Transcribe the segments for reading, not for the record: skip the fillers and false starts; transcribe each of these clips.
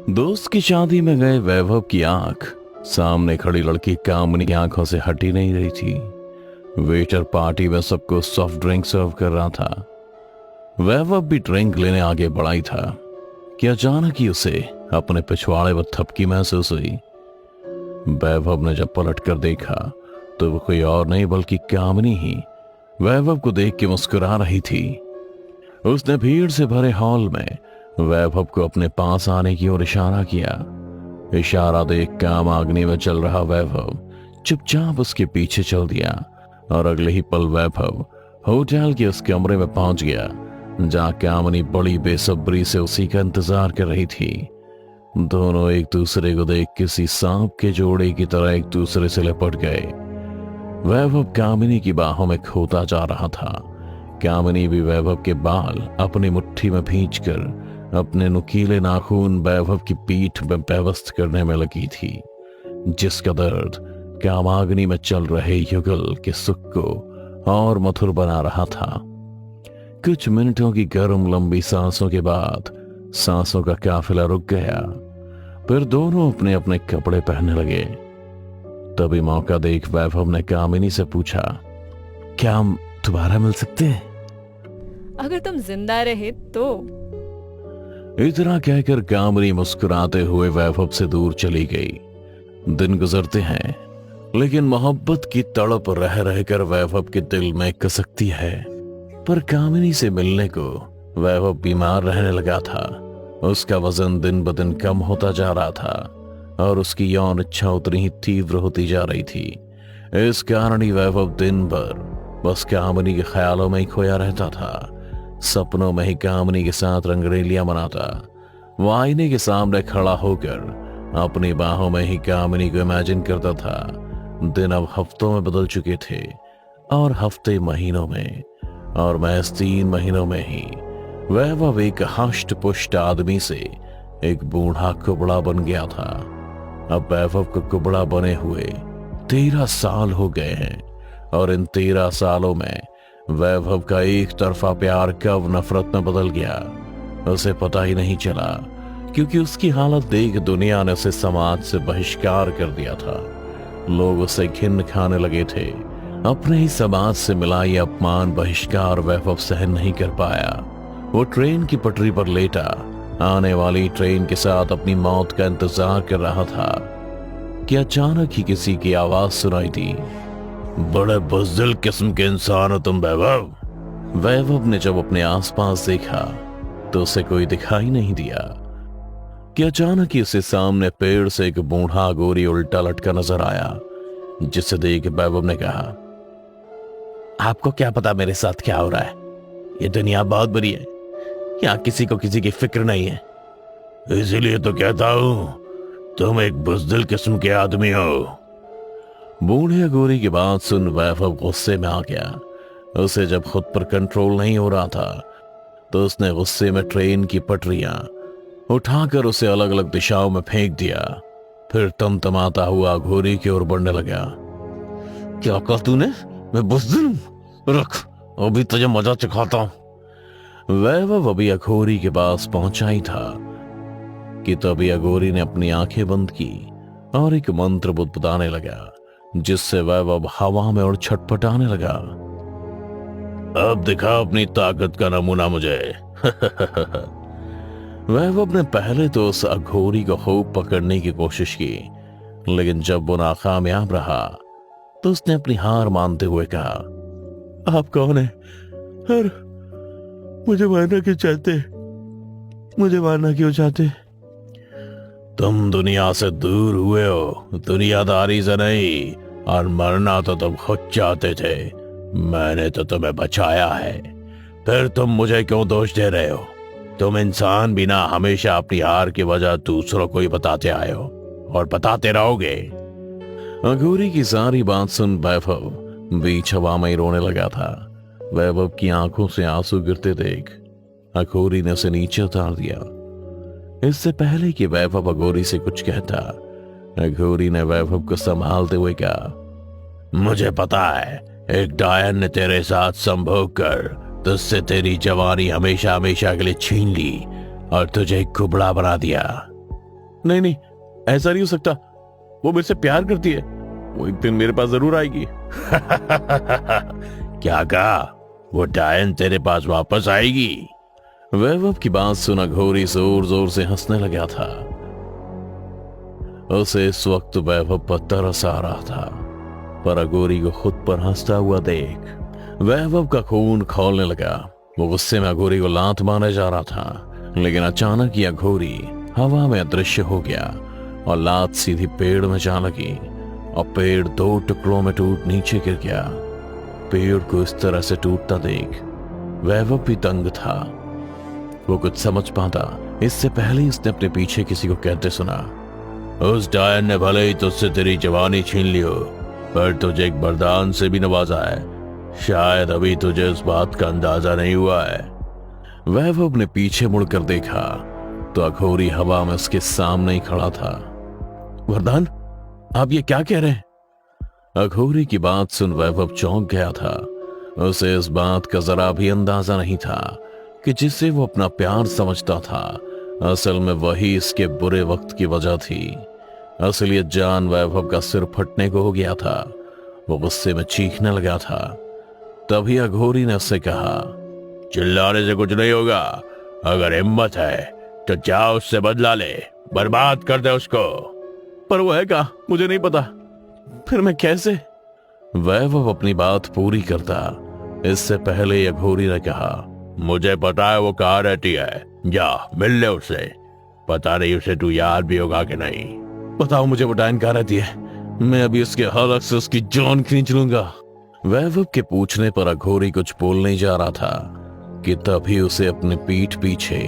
दोस्त की शादी में गए वैभव की आंख सामने खड़ी लड़की कामनी की आंखों से हटी नहीं रही थी। वेटर पार्टी में सबको सॉफ्ट ड्रिंक सर्व कर रहा था। वैभव भी ड्रिंक लेने आगे बढ़ा ही था कि अचानक ही उसे अपने पिछवाड़े पर थपकी महसूस हुई। वैभव ने जब पलट कर देखा तो वो कोई और नहीं बल्कि कामनी ही वैभव को देख के मुस्कुरा रही थी। उसने भीड़ से भरे हॉल में वैभव को अपने पास आने की ओर इशारा किया। इशारा देख काम आगनी में चल रहा वैभव चुपचाप उसके पीछे चल दिया और अगले ही पल वैभव होटल के उस कमरे में पहुंच गया जहां कामनी बड़ी बेसब्री से उसी का इंतजार कर रही थी। दोनों एक दूसरे को देख किसी सांप के जोड़े की तरह एक दूसरे से लिपट गए। वैभव कामिनी की बाहों में खोता जा रहा था। कामिनी भी वैभव के बाल अपनी मुट्ठी में भींचकर अपने नुकीले नाखून वैभव की पीठ में व्यवस्थ करने में लगी थी, जिसका दर्द कामाग्नि में चल रहे युगल के सुख को और मधुर बना रहा था। कुछ मिनटों की गर्म लंबी सांसों के बाद सांसों का काफिला रुक गया। फिर दोनों अपने अपने कपड़े पहनने लगे। तभी मौका देख वैभव ने कामिनी से पूछा, क्या हम दोबारा मिल सकते हैं? अगर तुम जिंदा रहे तो। इतना कहकर कामिनी मुस्कुराते हुए वैभव से दूर चली गई। दिन गुजरते हैं लेकिन मोहब्बत की तड़प रह रहकर वैभव के दिल में कसकती है। पर कामिनी से मिलने को वैभव बीमार रहने लगा था। उसका वजन दिन ब दिन कम होता जा रहा था और उसकी यौन इच्छा उतनी ही तीव्र होती जा रही थी। इस कारण ही वैभव दिन भर बस कामिनी के ख्यालों में ही खोया रहता था। सपनों में ही कामिनी के साथ रंगरेलियां मनाता। वो आईने के सामने खड़ा होकर अपनी बाहों में ही कामिनी को इमेजिन करता था। दिन अब हफ्तों में बदल चुके थे और हफ्ते महीनों में, और महज 3 महीनों में ही वैभव एक हष्ट पुष्ट आदमी से एक बूढ़ा कुबड़ा बन गया था। अब वैभव को कुबड़ा बने हुए 13 साल हो गए हैं और इन 13 सालों में वैभव का एक तरफा प्यार कब नफरत में बदल गया उसे पता ही नहीं चला, क्योंकि उसकी हालत देख दुनिया ने उसे समाज से बहिष्कार कर दिया था। लोग उसे घिन खाने लगे थे। अपने ही समाज से मिला ये अपमान बहिष्कार वैभव सहन नहीं कर पाया। वो ट्रेन की पटरी पर लेटा आने वाली ट्रेन के साथ अपनी मौत का इंतजार कर रहा था कि अचानक ही किसी की आवाज सुनाई दी। बड़े बुज़दिल किस्म के इंसान हो तुम वैभव। वैभव ने जब अपने आसपास देखा तो उसे कोई दिखाई नहीं दिया कि अचानक ही उसे सामने पेड़ से एक बूढ़ा गोरी उल्टा लटका नजर आया, जिसे देख वैभव ने कहा, आपको क्या पता मेरे साथ क्या हो रहा है? ये दुनिया बहुत बुरी है, यहाँ किसी को किसी की फिक्र नहीं है। इसीलिए तो कहता हूं तुम एक बुज़दिल किस्म के आदमी हो। बूढ़े गोरी की बात सुन वैभव गुस्से में आ गया। उसे जब खुद पर कंट्रोल नहीं हो रहा था तो उसने गुस्से में ट्रेन की पटरियां उठाकर उसे अलग अलग दिशाओं में फेंक दिया। फिर तमतमाता हुआ घोरी की ओर बढ़ने लगा। क्या कहा तूने? मैं बुज़दिल हूं? रख, अभी तुझे मजा चखाता हूं। वैभव अभी अघोरी के पास पहुंचा ही था कि तभी अघोरी ने अपनी आंखें बंद की और एक मंत्र बुदबुदाने लगा, जिससे वैभव हवा में और छटपटाने लगा। अब दिखा अपनी ताकत का नमूना मुझे। वैभव ने पहले तो उस अघोरी को खूब पकड़ने की कोशिश की, लेकिन जब वो नाकामयाब रहा तो उसने अपनी हार मानते हुए कहा, आप कौन है और मुझे मारना क्यों चाहते? मुझे मारना क्यों चाहते? तुम दुनिया से दूर हुए हो, दुनियादारी से नहीं, और मरना तो तुम खुद चाहते थे। मैंने तो तुम्हें बचाया है, फिर तुम मुझे क्यों दोष दे रहे हो? तुम इंसान भी ना हमेशा अपनी हार की वजह दूसरों को ही बताते आए हो और बताते रहोगे। अघोरी की सारी बात सुन वैभव बीच हवा में रोने लगा था। वैभव की आंखों से आंसू गिरते देख अघोरी ने उसे नीचे उतार दिया। इससे पहले कि वैभव अघोरी से कुछ कहता, अघोरी ने वैभव को संभालते हुए कहा, मुझे पता है एक डायन ने तेरे साथ संभोग कर तुझसे तेरी जवानी हमेशा हमेशा के लिए छीन ली और तुझे कुबड़ा बना दिया। नहीं नहीं, ऐसा नहीं हो सकता, वो मेरे से प्यार करती है, वो एक दिन मेरे पास जरूर आएगी। क्या कहा? वो डायन तेरे पास वापस आएगी? वैभव की बात सुना घोरी जोर जोर से हंसने लगा था। उसे इस वक्त वैभव पर तरस आ रहा था, पर अघोरी को खुद पर हंसता हुआ देख वैभव का खून खौलने लगा। वो गुस्से में अघोरी को लात मारने जा रहा था, लेकिन अचानक यह अघोरी हवा में अदृश्य हो गया और लात सीधी पेड़ में जा लगी और पेड़ 2 टुकड़ों में टूट नीचे गिर गया। पेड़ को इस तरह से टूटता देख वैभव भी दंग था। वो कुछ समझ पाता इससे पहले उसने अपने पीछे किसी को कहते सुना, उस डायन ने भले ही तुझसे तेरी जवानी छीन ली हो, पर तुझे एक वरदान से भी नवाजा है। शायद अभी तुझे उस बात का अंदाजा नहीं हुआ है। वैभव ने पीछे मुड़कर देखा तो अघोरी हवा में उसके सामने ही खड़ा था। वरदान? आप ये क्या कह रहे हैं? अघोरी की बात सुन वैभव चौंक गया था। उसे इस बात का जरा भी अंदाजा नहीं था कि जिसे वो अपना प्यार समझता था असल में वही इसके बुरे वक्त की वजह थी। असलियत जान वैभव का सिर फटने को हो गया था। वो गुस्से में चीखने लगा था। तभी अघोरी ने उससे कहा, चिल्लाने से कुछ नहीं होगा, अगर हिम्मत है तो जाओ उससे बदला ले, बर्बाद कर दे उसको। पर वो है क्या? मुझे नहीं पता, फिर मैं कैसे? वैभव अपनी बात पूरी करता इससे पहले अघोरी ने कहा, मुझे पता है वो कहाँ रहती है, जा मिल ले उससे। पता नहीं उसे तू याद भी होगा कि नहीं। बताओ मुझे वो डायन कहाँ रहती है, मैं अभी उसके हलक से उसकी जान खींच लूंगा। वैभव के पूछने पर अघोरी कुछ बोल नहीं जा रहा था कि तभी उसे अपने पीठ पीछे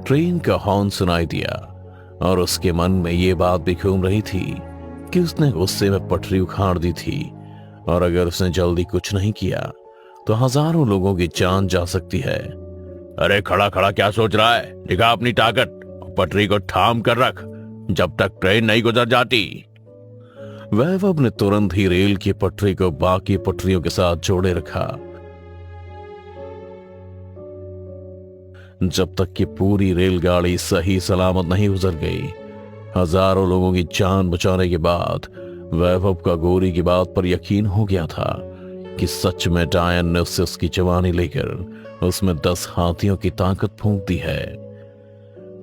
ट्रेन का हॉर्न सुनाई दिया और उसके मन में ये बात भी घूम रही थी कि उसने गुस्से में पटरी उखाड़ दी थी और अगर उसने जल्दी कुछ नहीं किया तो हजारों लोगों की जान जा सकती है। अरे खड़ा खड़ा क्या सोच रहा है, दिखा अपनी ताकत, पटरी को थाम कर रख जब तक ट्रेन नहीं गुजर जाती। वैभव ने तुरंत ही रेल की पटरी को बाकी पटरियों के साथ जोड़े रखा। जब तक कि पूरी रेलगाड़ी सही सलामत नहीं गुजर गई। हजारों लोगों की जान बचाने के बाद वैभव का अघोरी की बात पर यकीन हो गया था कि सच में डायन ने उससे उसकी जवानी लेकर उसमें 10 हाथियों की ताकत फूंक दी है।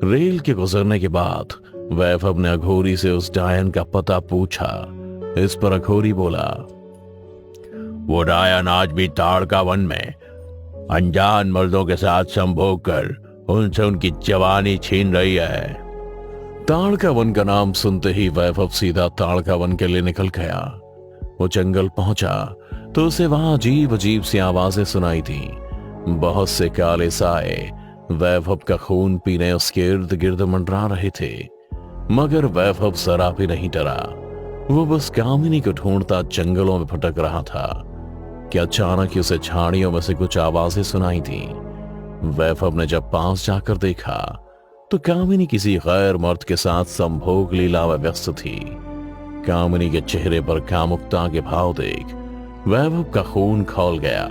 रेल के गुजरने के बाद वैभव ने अघोरी से उस डायन का पता पूछा। इस पर अघोरी बोला, वो डायन आज भी ताड़का वन में अनजान मर्दों के साथ संभोग कर उनसे उनकी जवानी छीन रही है। ताड़का वन का नाम सुनते ही वैभव सीधा ताड़का वन के लिए निकल गया। वो जंगल पहुंचा तो उसे वहां अजीब अजीब सी आवाजें सुनाई थी। बहुत से काले साए वैभव का खून पीने उसके इर्द गिर्द मंडरा रहे थे, मगर वैभव जरा भी नहीं डरा। वो बस कामिनी को ढूंढता जंगलों में भटक रहा था कि अचानक उसे झाड़ियों में से कुछ आवाजें सुनाई थी। वैभव ने जब पास जाकर देखा तो कामिनी किसी गैर मर्द के साथ संभोग लीला में व्यस्त थी। कामिनी के चेहरे पर कामुकता के भाव देख वैभव का खून खौल गया।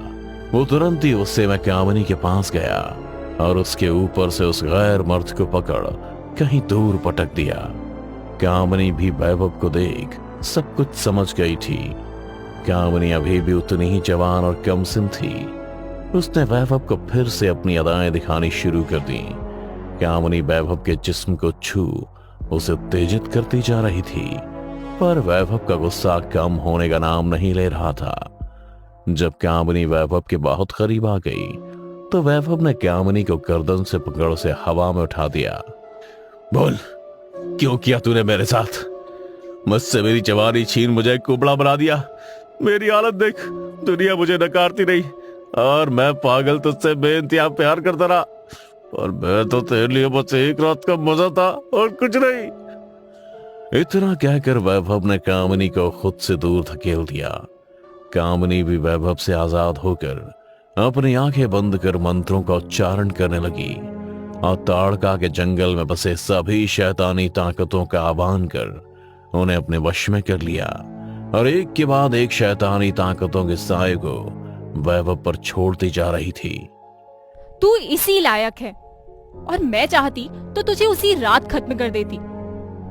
वो तुरंत ही गुस्से में कामिनी के पास गया और उसके ऊपर से उस गैर मर्द को पकड़ कहीं दूर पटक दिया। कामिनी भी वैभव को देख सब कुछ समझ गई थी। कामिनी अभी भी उतनी ही जवान और कमसिन थी। उसने वैभव को फिर से अपनी अदाएं दिखानी शुरू कर दी। कामिनी वैभव के जिस्म को छू उसे उत्तेजित करती जा रही थी, पर वैभव का गुस्सा कम होने का नाम नहीं ले रहा था। जब कामिनी वैभव के बहुत करीब आ गई तो वैभव ने कामिनी को गर्दन से पकड़ उसे हवा में उठा दिया। बोल, क्यों किया तूने मेरे साथ? मुझसे मेरी जवानी छीन मुझे कुबड़ा बना दिया। मेरी हालत देख, दुनिया मुझे नकारती रही और मैं पागल तुझसे बेइंतहा प्यार करता रहा, और मैं तो तेरे लिए बस एक रात का मजा था और कुछ नहीं। इतना कहकर वैभव ने कामिनी को खुद से दूर धकेल दिया। कामिनी भी वैभव से आजाद होकर अपनी आंखें बंद कर मंत्रों का उच्चारण करने लगी और ताड़का के जंगल में बसे सभी शैतानी ताकतों का आह्वान कर उन्हें अपने वश में कर लिया और एक के बाद एक शैतानी ताकतों के साए को वैभव पर छोड़ती जा रही थी। तू इसी लायक है और मैं चाहती तो तुझे उसी रात खत्म कर देती,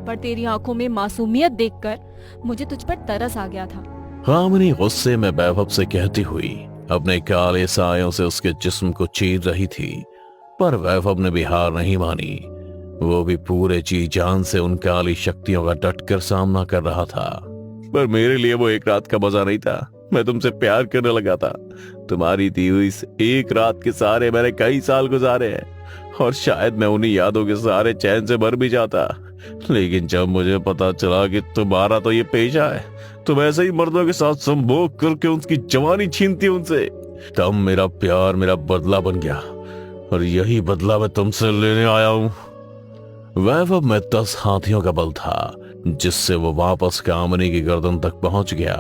पर तेरी आंखों में मासूमियत देखकर मुझे तुझ पर तरस आ गया था। कामिनी गुस्से में वैभव से कहती हुई अपने काले सायों से उसके जिस्म को चीर रही थी, पर वैभव ने भी हार नहीं मानी। वो भी पूरे जी जान से उन काली शक्तियों का डटकर सामना कर रहा था। पर मेरे लिए वो एक रात का मजा नहीं था। मैं तुमसे प्यार करने लगा था। तुम्हारी दी हुई इस एक रात के सहारे मैंने कई साल गुजारे हैं, और शायद मैं उन्हीं यादों के सहारे चैन से मर भी जाता। लेकिन जब मुझे पता चला कि तुम्हारा तो ये पेशा है, तुम ऐसे ही मर्दों के साथ संभोग करके उनकी जवानी छीनती उनसे, तब मेरा प्यार मेरा बदला बन गया, और यही बदला मैं तुमसे लेने आया हूं। वैभव में 10 हाथियों का बल था, जिससे वो वापस कामिनी की गर्दन तक पहुंच गया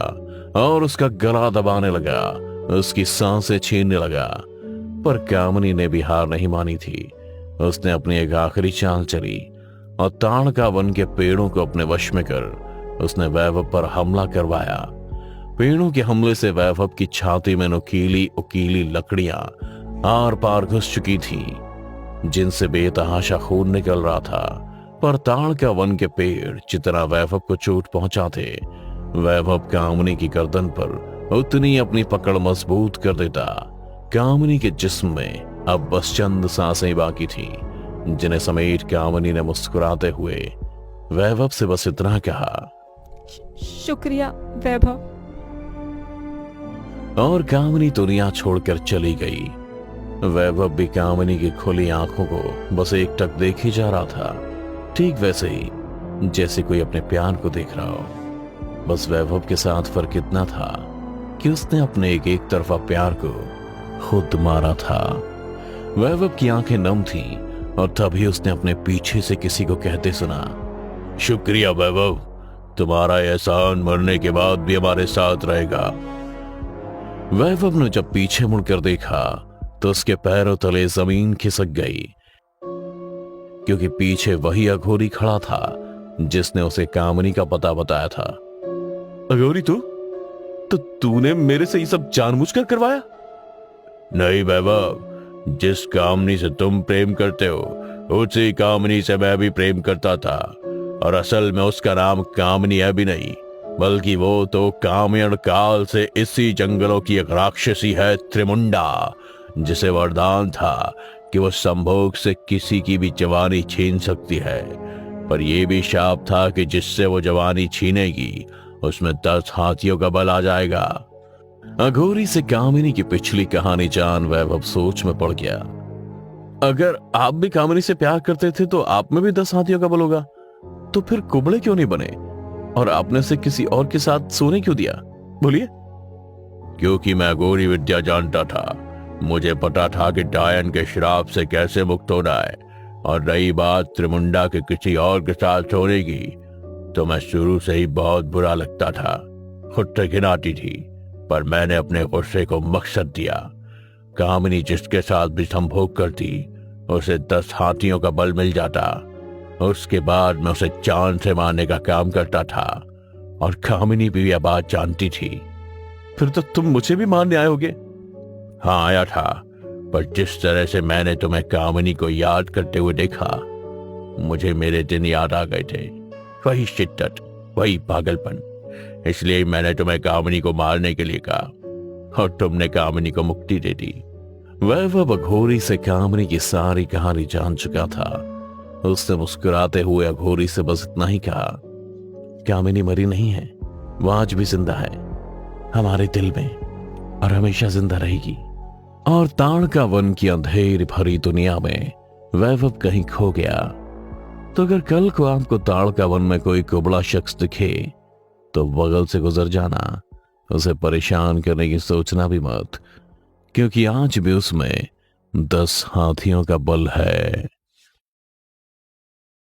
और उसका गला दबाने लगा, उसकी सांसें छीनने लगा। पर कामिनी ने भी हार नहीं मानी थी। उसने अपनी एक आखिरी चाल चली और ताड़का वन के पेड़ों को अपने वश में कर उसने वैभव पर हमला करवाया। पेड़ों के हमले से वैभव की छाती में नुकीली उकीली लकड़ियां आर पार घुस चुकी थी, जिनसे बेतहाशा खून निकल रहा था। पर ताड़का वन के पेड़ जितना वैभव को चोट पहुंचाते, वैभव कामिनी की गर्दन पर उतनी अपनी पकड़ मजबूत कर देता। कामिनी के जिस्म में अब बस चंद सांसें बाकी थी, जिन्हें समेट कामिनी ने मुस्कुराते हुए वैभव से बस इतना कहा, शुक्रिया वैभव। और कामिनी दुनिया छोड़कर चली गई। वैभव भी कामिनी की खुली आंखों को बस एकटक देख ही जा रहा था, ठीक वैसे ही जैसे कोई अपने प्यार को देख रहा हो। बस वैभव के साथ फर्क इतना था कि उसने अपने एक तरफा प्यार को खुद मारा था। वैभव की आंखें नम थीं, और तभी उसने अपने पीछे से किसी को कहते सुना, शुक्रिया वैभव, तुम्हारा एहसान मरने के बाद भी हमारे साथ रहेगा। वैभव ने जब पीछे मुड़कर देखा तो उसके पैरों तले जमीन खिसक गई, क्योंकि पीछे वही अघोरी खड़ा था जिसने उसे कामिनी का पता बताया था। अघोरी तो तूने मेरे से ये सब जानबूझकर करवाया? नहीं वैभव, जिस कामिनी से तुम प्रेम करते हो उसी कामिनी से मैं भी प्रेम करता था, और असल में उसका नाम कामिनी है भी नहीं, बल्कि वो तो कामयण काल से इसी जंगलों की एक राक्षसी है, त्रिमुंडा, जिसे वरदान था कि वो संभोग से किसी की भी जवानी छीन सकती है। पर यह भी शाप था कि जिससे वो जवानी छीनेगी उसमें 10 हाथियों का बल आ जाएगा। अघोरी से कामिनी की पिछली कहानी जान वैभव सोच में पड़ गया। अगर आप भी कामिनी से प्यार करते थे तो आप में भी 10 हाथियों का बल होगा, तो फिर कुबड़े क्यों नहीं बने, और आपने से किसी और के साथ सोने क्यों दिया? बोलिए। क्योंकि मैं अघोरी विद्या जानता था। मुझे पता था कि डायन के श्राप से कैसे मुक्त होना है, और रही बात त्रिमुंडा के किसी और के साथ सोने की, तो मैं शुरू से ही बहुत बुरा लगता था, खुद से घिन आती थी, पर मैंने अपने गुस्से को मकसद दिया। कामिनी जिसके साथ भी संभोग करती उसे 10 हाथियों का बल मिल जाता। उसके बाद मैं उसे जान से मारने का काम करता था, और कामिनी भी यह बात जानती थी। फिर तो तुम मुझे भी मारने आए होगे? हाँ आया था, पर जिस तरह से मैंने तुम्हें कामिनी को याद करते हुए देखा, मुझे मेरे दिन याद आ गए थे। वही शिद्दत, वही पागलपन, इसलिए मैंने तुम्हें कामिनी को मारने के लिए कहा, और तुमने कामिनी को मुक्ति दे दी। वैभव अघोरी से कामिनी की सारी कहानी जान चुका था। उसने मुस्कुराते हुए अघोरी से बस इतना ही कहा, कामिनी मरी नहीं है, वो आज भी जिंदा है हमारे दिल में, और हमेशा जिंदा रहेगी। और ताड़का वन की अंधेरी भरी दुनिया में वैभव कहीं खो गया। तो अगर कल को आपको ताड़का वन में कोई कुबड़ा शख्स दिखे तो बगल से गुजर जाना, उसे परेशान करने की सोचना भी मत, क्योंकि आज भी उसमें 10 हाथियों का बल है।